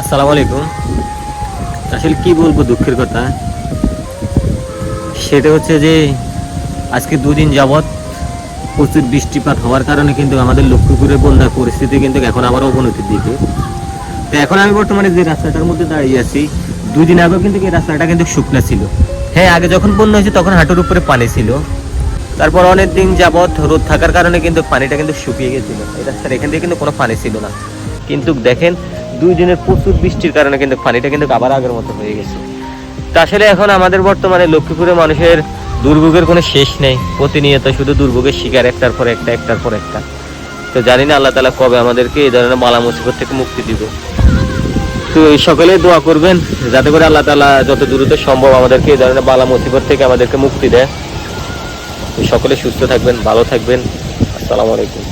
আসসালামু আলাইকুম। আসলে কি বলবো, দুঃখের কথা সেটা হচ্ছে যে আজকে দুদিন যাবৎ প্রচুর বৃষ্টিপাত হওয়ার কারণে কিন্তু আমাদের লক্ষ্মীপুরে বন্যার পরিস্থিতি কিন্তু এখন আবার অবনতির দিকে। তো এখন আমি বর্তমানে যে রাস্তাটার মধ্যে দাঁড়িয়ে আছি, 2 দিন আগেও কিন্তু এই রাস্তাটা কিন্তু শুকনা ছিল। হ্যাঁ, আগে যখন বন্যা হয়েছে তখন হাঁটুর উপরে পানি ছিল। তারপর অনেক দিন যাবৎ রোদ থাকার কারণে কিন্তু পানিটা কিন্তু শুকিয়ে গেছিল। এই রাস্তার এখান থেকে কিন্তু কোনো পানি ছিল না, কিন্তু দেখেন 2 দিনের প্রচুর বৃষ্টির কারণে কিন্তু পানিটা কিন্তু আবার আগের মতো হয়ে গেছে। তা আসলে এখন আমাদের বর্তমানে লক্ষ্মীপুরে মানুষের দুর্ভোগের কোনো শেষ নেই, প্রতিনিয়ত শুধু দুর্ভোগের শিকার, একটার পর একটা একটার পর একটা। তো জানি না আল্লাহ তাআলা কবে আমাদেরকে এই ধরনের বালা মুসিবত থেকে মুক্তি দিবে। তো এই সকলে দোয়া করবেন যাতে করে আল্লাহ তাআলা যত দ্রুত সম্ভব আমাদেরকে এই ধরনের বালা মুসিবত থেকে আমাদেরকে মুক্তি দেয়। সকলে সুস্থ থাকবেন, ভালো থাকবেন। আসসালামু আলাইকুম।